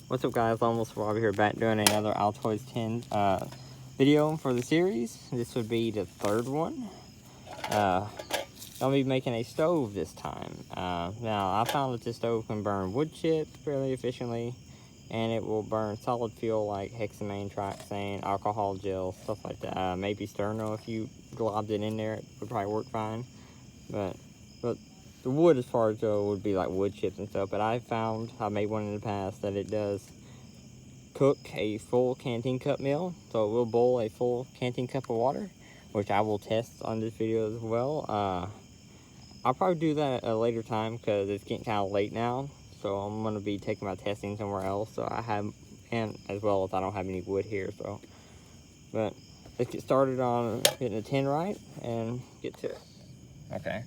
What's up, guys? Almost Robbie here, back doing another altoidtin video for the series. This would be the third one. I'll be making a stove this time. Now, I found that this stove can burn wood chips fairly efficiently, and it will burn solid fuel like hexamine, trioxane, alcohol gel, stuff like that. Maybe sterno if you globbed it in there, it would probably work fine. But the wood, as far as go, would be like wood chips and stuff. But I made one in the past that it does cook a full canteen cup meal. So it will boil a full canteen cup of water, which I will test on this video as well. I'll probably do that at a later time because it's getting kind of late now. So I'm going to be taking my testing somewhere else. So and as well as I don't have any wood here. So, but let's get started on getting the tin right and get to it. Okay.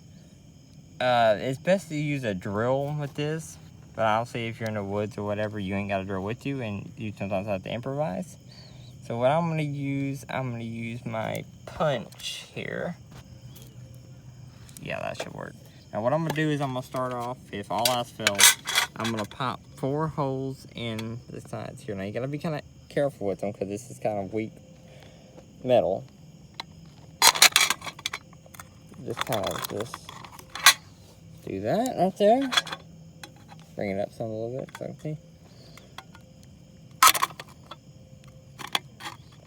It's best to use a drill with this, but obviously if you're in the woods or whatever, you ain't got a drill with you, and you sometimes have to improvise. So what I'm gonna use my punch here. Yeah, that should work. Now what I'm gonna do is I'm gonna start off, if all else fails, I'm gonna pop 4 holes in the sides here. Now you gotta be kind of careful with them because this is kind of weak metal. Just do that right there. Bring it up some a little bit, so see.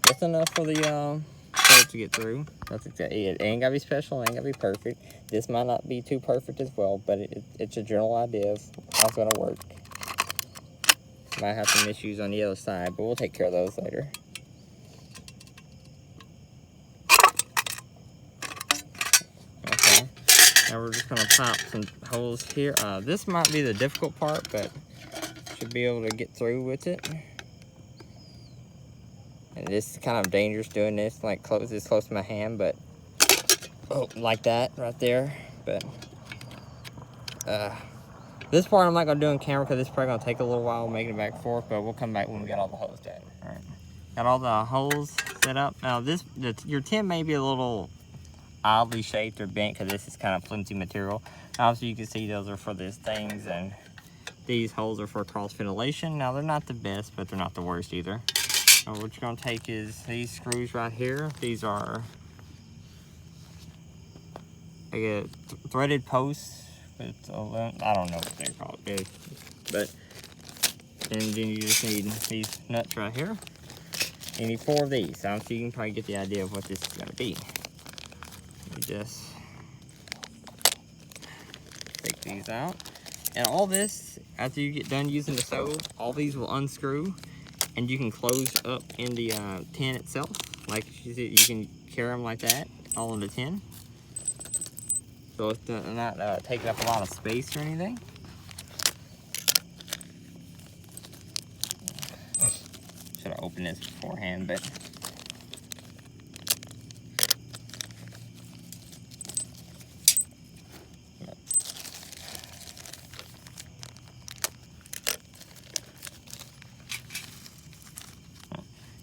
That's enough for the stove to get through. That's exactly it. It ain't gotta be special, it ain't gotta be perfect. This might not be too perfect as well, but it's a general idea of how it's gonna work. Might have some issues on the other side, but we'll take care of those later. Now we're just gonna pop some holes here. This might be the difficult part, but should be able to get through with it. And this is kind of dangerous doing this, like this close to my hand, but like that right there. But this part I'm not gonna do on camera because it's probably gonna take a little while making it back and forth. But we'll come back when we get all the holes done. All right, got all the holes set up. Now your tin may be a little oddly shaped or bent because this is kind of flimsy material. Obviously you can see those are for these things, and these holes are for cross ventilation. Now they're not the best, but they're not the worst either. So what you're going to take is these screws right here. These are like a threaded posts with I don't know what they're called, but and then you just need these nuts right here. You need 4 of these. So you can probably get the idea of what this is going to be. You just take these out, and all this, after you get done using the stove, all these will unscrew, and you can close up in the tin itself. Like you see, you can carry them like that, all in the tin. So it's not taking up a lot of space or anything. Should have opened this beforehand, but.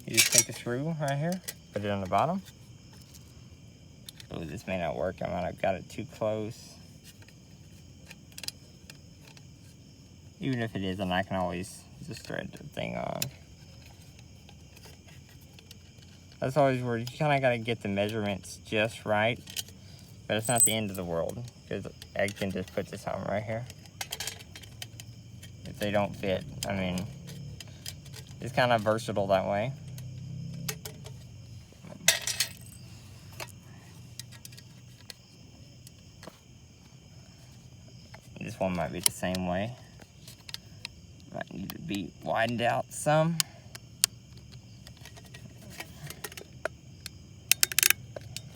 You just take a screw right here, put it on the bottom. Oh, this may not work. I might have got it too close. Even if it isn't, I can always just thread the thing on. That's always where you kind of got to get the measurements just right. But it's not the end of the world, because I can just put this on right here. If they don't fit, I mean, it's kind of versatile that way. This one might be the same way. Might need to be widened out some.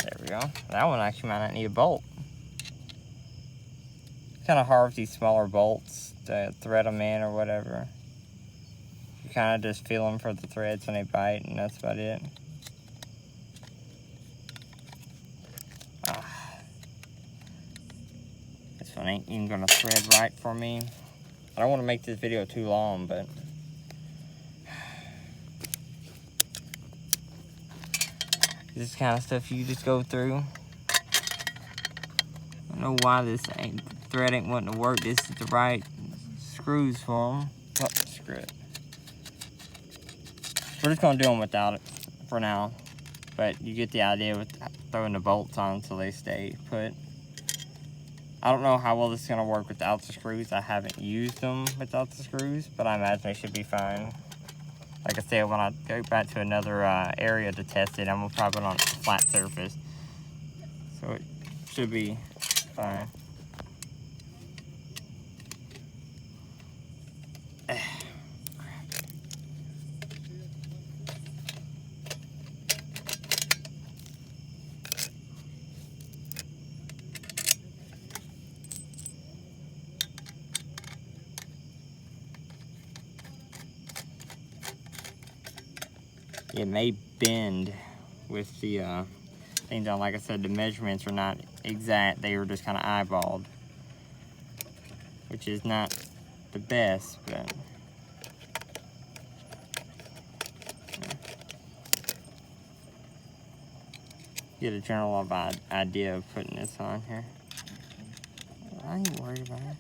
There we go. That one actually might not need a bolt. It's kind of hard with these smaller bolts to thread them in or whatever. You kind of just feel them for the threads when they bite, and that's about it. This one ain't even gonna thread right for me. I don't want to make this video too long, but this kind of stuff you just go through. I don't know why this thread ain't wanting to work. This is the right screws for them. Oh, screw it. we're just gonna do them without it for now. But you get the idea with throwing the bolts on so they stay put. I don't know how well this is gonna work without the screws. I haven't used them without the screws, but I imagine they should be fine. Like I said, when I go back to another area to test it, I'm gonna probably put it on a flat surface. So it should be fine. It may bend with the things on. Like I said, the measurements are not exact. They were just kind of eyeballed, which is not the best, but get a general idea of putting this on here. I ain't worried about it.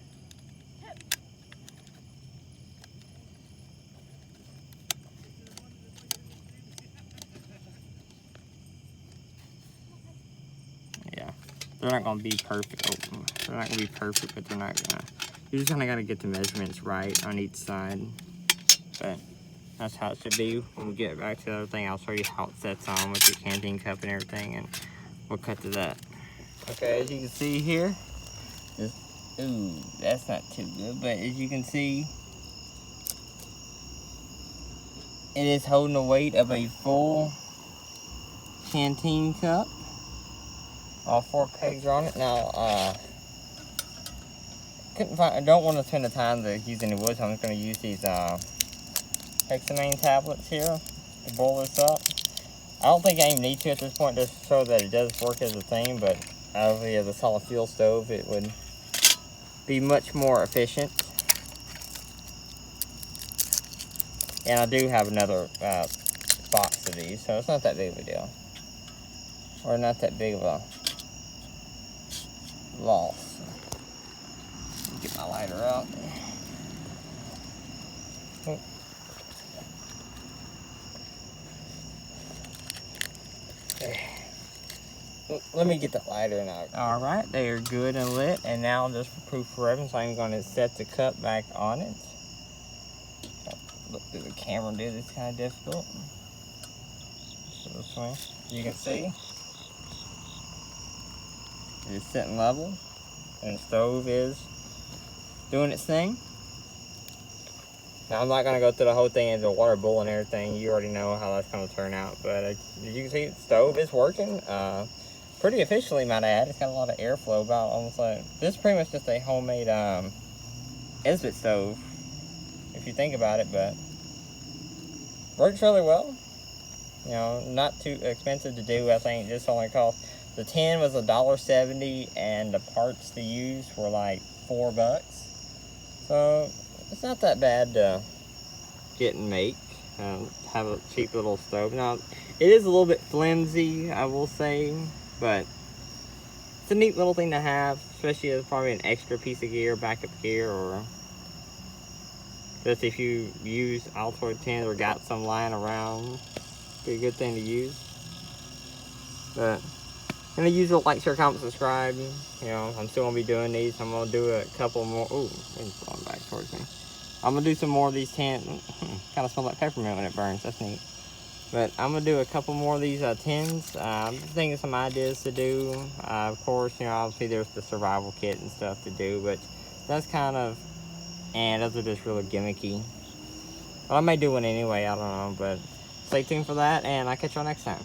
They're not gonna be perfect. Oh, they're not gonna be perfect, but they're not gonna. You just kind of gotta get the measurements right on each side. But that's how it should be. When we get back to the other thing, I'll show you how it sets on with your canteen cup and everything, and we'll cut to that. Okay, as you can see here, ooh, that's not too good. But as you can see, it is holding the weight of a full canteen cup. All 4 pegs are on it. Now, I don't want to spend the time to use any wood, so I'm just going to use these hexamine tablets here to boil this up. I don't think I even need to at this point, just to show that it does work as a thing, but obviously as a solid fuel stove, it would be much more efficient. And I do have another box of these, so it's not that big of a deal. Or not that big of a loss. Get my lighter out. Oh. Let me get the lighter out. Alright, they are good and lit, and now just for proof for reference, I'm going to set the cup back on it. Look through the camera, dude, it's kind of difficult. So this way, you can see. It's sitting level, and the stove is doing its thing. Now I'm not going to go through the whole thing as the water boiling and everything. You already know how that's going to turn out. But as you can see, the stove is working pretty efficiently, might I add. It's got a lot of airflow, about almost like this is pretty much just a homemade Esbit stove, if you think about it. But works really well. You know, not too expensive to do. I think this only cost. The tin was $1.70, and the parts to use were like $4. So it's not that bad to get and make. Have a cheap little stove. Now it is a little bit flimsy, I will say, but it's a neat little thing to have, especially as probably an extra piece of gear, backup gear, or just if you use Altoid tins or got some lying around, be a good thing to use. But I'm gonna use a like, share, comment, subscribe. You know, I'm still gonna be doing these. I'm gonna do a couple more. Ooh, it's going back towards me. I'm gonna do some more of these tins. Kind of smell like peppermint when it burns. That's neat. But I'm gonna do a couple more of these tins. I'm thinking of some ideas to do. Of course, you know, obviously there's the survival kit and stuff to do, but that's kind of, and those are just really gimmicky. Well, I may do one anyway. I don't know, but stay tuned for that, and I'll catch y'all next time.